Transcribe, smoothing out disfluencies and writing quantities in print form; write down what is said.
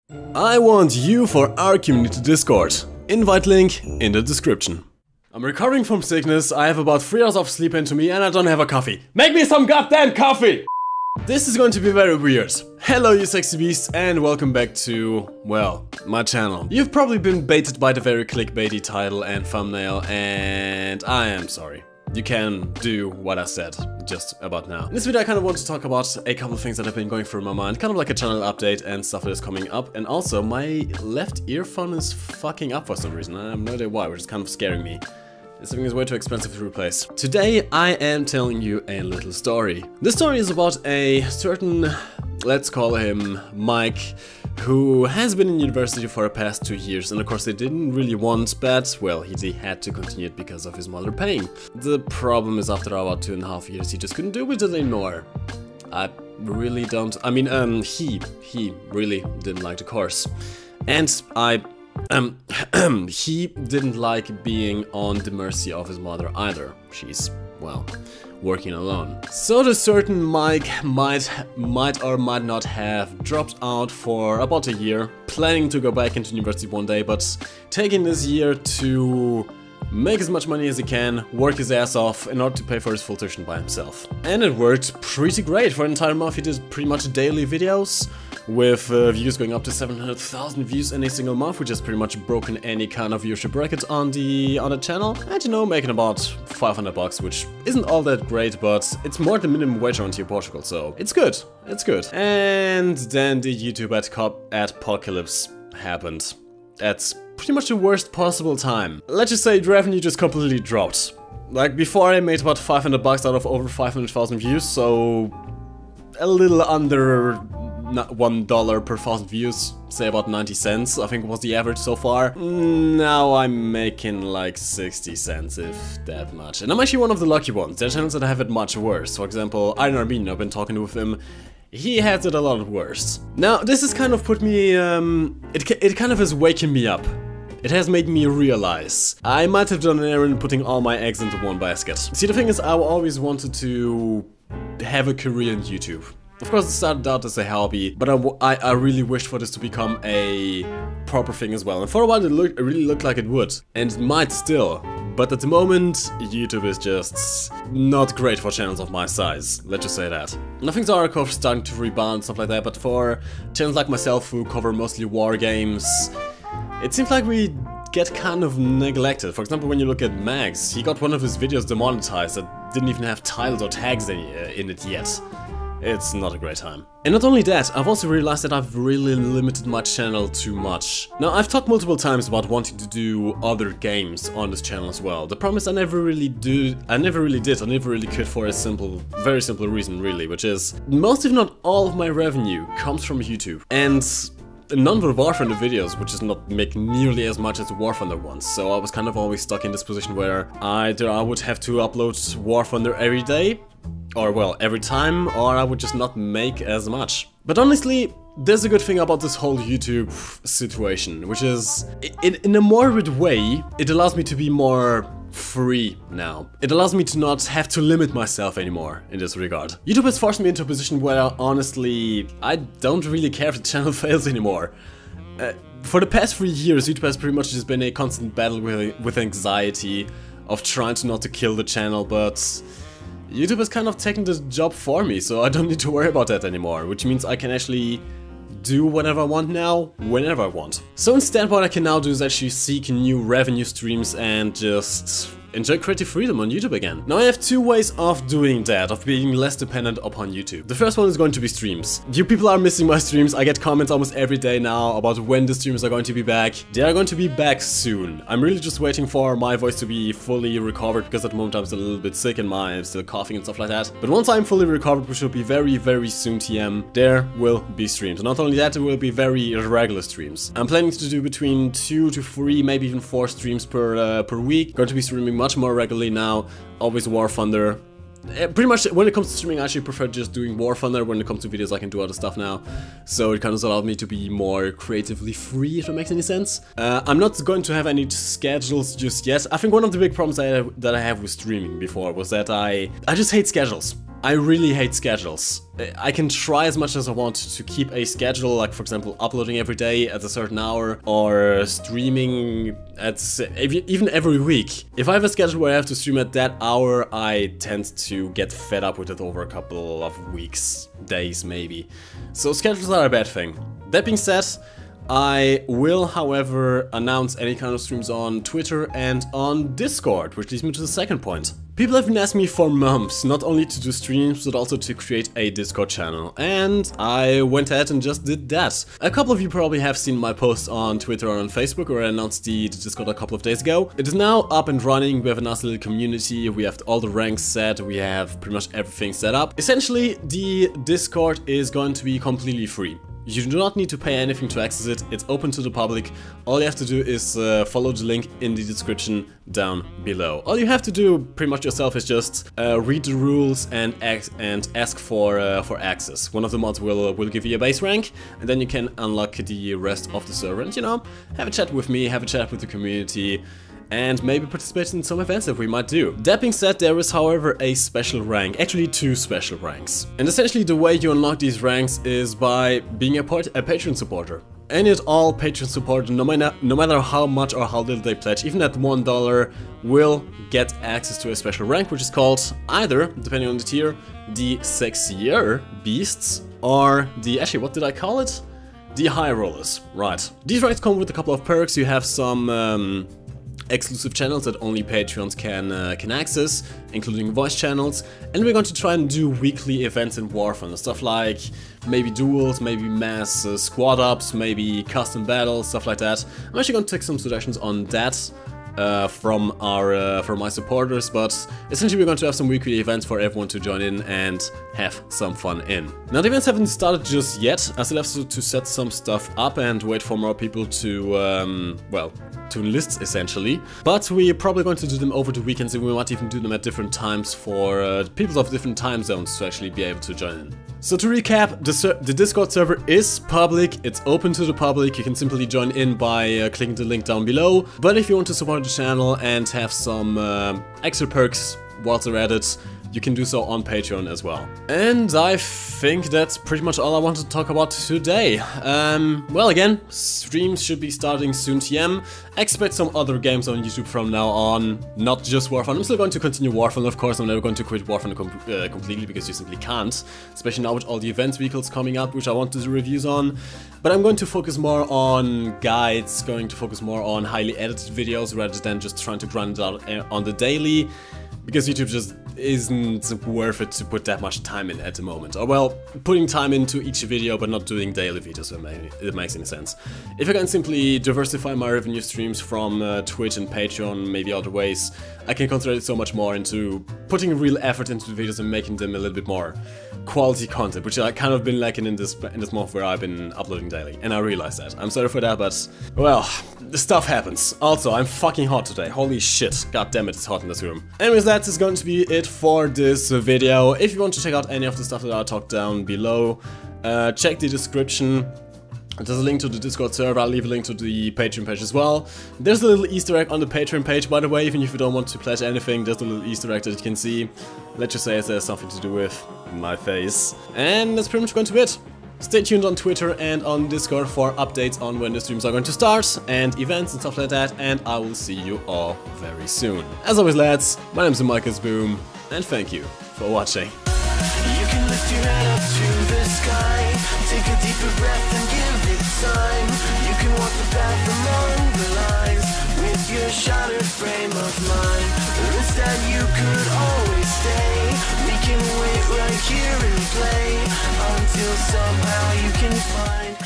I want you for our community Discord. Invite link in the description. I'm recovering from sickness, I have about 3 hours of sleep into me and I don't have a coffee. Make me some goddamn coffee! This is going to be very weird. Hello you sexy beasts and welcome back to, well, my channel. You've probably been baited by the very clickbaity title and thumbnail and I am sorry. You can do what I said just about now. In this video I kind of want to talk about a couple of things that have been going through my mind, kind of like a channel update and stuff that is coming up, and also my left earphone is fucking up for some reason. I have no idea why, which is kind of scaring me. This thing is way too expensive to replace. Today I am telling you a little story. This story is about a certain, let's call him Mike, who has been in university for the past 2 years, and of course they didn't really want, but well, he had to continue it because of his mother paying. The problem is after about 2.5 years he just couldn't do it anymore. I really don't, I mean, he really didn't like the course. And he didn't like being on the mercy of his mother either. She's, well, working alone. So the certain Mike might or might not have dropped out for about a year, planning to go back into university one day, but taking this year to make as much money as he can, work his ass off in order to pay for his full tuition by himself. And it worked pretty great. For an entire month he did pretty much daily videos, with views going up to 700,000 views in a single month, which has pretty much broken any kind of viewership record on the channel. And you know, making about 500 bucks, which isn't all that great, but it's more than minimum wage around here in Portugal, so it's good, it's good. And then the YouTube apocalypse happened. That's pretty much the worst possible time. Let's just say the revenue just completely dropped. Like before I made about 500 bucks out of over 500,000 views, so a little under $1 per 1,000 views, say about 90 cents, I think was the average so far. Now I'm making like 60 cents, if that much. And I'm actually one of the lucky ones. There are channels that have it much worse. For example, Iron Armenian, I've been talking with him. He has it a lot worse. Now, this has kind of put me, it kind of has waken me up. It has made me realize I might have done an error in putting all my eggs into one basket. See, the thing is, I always wanted to have a career in YouTube. Of course, it started out as a hobby, but I really wished for this to become a proper thing as well. And for a while, it really looked like it would, and it might still. But at the moment, YouTube is just not great for channels of my size. Let's just say that. And I think there are starting to rebound and stuff like that, but for channels like myself who cover mostly war games, it seems like we get kind of neglected. For example, when you look at Mags, he got one of his videos demonetized that didn't even have titles or tags in it yet. It's not a great time. And not only that, I've also realized that I've really limited my channel too much. Now, I've talked multiple times about wanting to do other games on this channel as well. The problem is I never really could for a very simple reason really, which is most if not all of my revenue comes from YouTube. And none of the War Thunder videos, which is not making nearly as much as the War Thunder ones, so I was kind of always stuck in this position where either I would have to upload War Thunder every day, or well, every time, or I would just not make as much. But honestly, there's a good thing about this whole YouTube situation, which is, in a morbid way, it allows me to be more free now. It allows me to not have to limit myself anymore in this regard. YouTube has forced me into a position where honestly, I don't really care if the channel fails anymore. For the past 3 years, YouTube has pretty much just been a constant battle with anxiety of trying to not to kill the channel, but YouTube has kind of taken this job for me, so I don't need to worry about that anymore, which means I can actually do whatever I want now, whenever I want. So instead what I can now do is actually seek new revenue streams and just enjoy creative freedom on YouTube again. Now I have 2 ways of doing that, of being less dependent upon YouTube. The first one is going to be streams. You people are missing my streams. I get comments almost every day now about when the streams are going to be back. They are going to be back soon. I'm really just waiting for my voice to be fully recovered, because at the moment I'm still a little bit sick and I'm still coughing and stuff like that. But once I'm fully recovered, which will be very, very soon TM, there will be streams. And not only that, it will be very irregular streams. I'm planning to do between 2 to 3, maybe even 4 streams per week. Going to be streaming much more regularly now, always War Thunder. Pretty much when it comes to streaming I actually prefer just doing War Thunder. When it comes to videos I can do other stuff now, so it kind of allowed me to be more creatively free, if that makes any sense. I'm not going to have any schedules just yet. I think one of the big problems that I have with streaming before was that I just hate schedules. I really hate schedules. I can try as much as I want to keep a schedule, like for example uploading every day at a certain hour or streaming at even every week. If I have a schedule where I have to stream at that hour, I tend to get fed up with it over a couple of weeks, days maybe. So schedules are a bad thing. That being said, I will, however, announce any kind of streams on Twitter and on Discord, which leads me to the second point. People have been asking me for months, not only to do streams, but also to create a Discord channel, and I went ahead and just did that. A couple of you probably have seen my posts on Twitter or on Facebook, where I announced the Discord a couple of days ago. It is now up and running, we have a nice little community, we have all the ranks set, we have pretty much everything set up. Essentially, the Discord is going to be completely free. You do not need to pay anything to access it, it's open to the public. All you have to do is follow the link in the description down below. All you have to do pretty much yourself is just read the rules and ask for access. One of the mods will give you a base rank, and then you can unlock the rest of the server and, you know, have a chat with me, have a chat with the community, and maybe participate in some events that we might do. That being said, there is however a special rank, actually 2 special ranks. And essentially the way you unlock these ranks is by being a Patreon supporter. Any at all Patreon supporter, no matter how much or how little they pledge, even at $1, will get access to a special rank, which is called either, depending on the tier, the Sexier Beasts, or the, actually what did I call it? The High Rollers, right. These ranks come with a couple of perks. You have some exclusive channels that only Patreons can access, including voice channels, and we're going to try and do weekly events in War Thunder, stuff like maybe duels, maybe mass squad ups, maybe custom battles, stuff like that. I'm actually going to take some suggestions on that from my supporters, but essentially we're going to have some weekly events for everyone to join in and have some fun in. Now the events haven't started just yet, I still have to set some stuff up and wait for more people to, well, to enlist essentially, but we're probably going to do them over the weekends, and we might even do them at different times for people of different time zones to actually be able to join in. So to recap, the Discord server is public, it's open to the public, you can simply join in by clicking the link down below, but if you want to support the channel and have some extra perks whilst they're at it, you can do so on Patreon as well. And I think that's pretty much all I wanted to talk about today. Well, again, streams should be starting soon TM. Expect some other games on YouTube from now on, not just War Thunder. I'm still going to continue War Thunder, of course. I'm never going to quit War Thunder completely, because you simply can't. Especially now with all the event vehicles coming up, which I want to do reviews on. But I'm going to focus more on guides, going to focus more on highly edited videos, rather than just trying to grind it out on the daily. Because YouTube just isn't worth it to put that much time in at the moment. Or well, putting time into each video but not doing daily videos, if it makes any sense. If I can simply diversify my revenue streams from Twitch and Patreon, maybe other ways, I can concentrate so much more into putting real effort into the videos and making them a little bit more quality content, which I kind of been lacking in this month where I've been uploading daily, and I realize that. I'm sorry for that, but well, the stuff happens. Also, I'm fucking hot today. Holy shit. God damn it, it's hot in this room. Anyways, that is going to be it for this video. If you want to check out any of the stuff that I talked down below, check the description. There's a link to the Discord server, I'll leave a link to the Patreon page as well. There's a little Easter egg on the Patreon page, by the way, even if you don't want to pledge anything, there's a little Easter egg that you can see. Let's just say it has something to do with my face. And that's pretty much going to be it. Stay tuned on Twitter and on Discord for updates on when the streams are going to start, and events and stuff like that, and I will see you all very soon. As always, lads, my name's MikeGoesBoom, and thank you for watching. You can lift your head up to the sky, take a deeper breath and give it time. You can walk the path among the lines with your shattered frame of mind. Instead you could always stay. We can wait right here and play until somehow you can find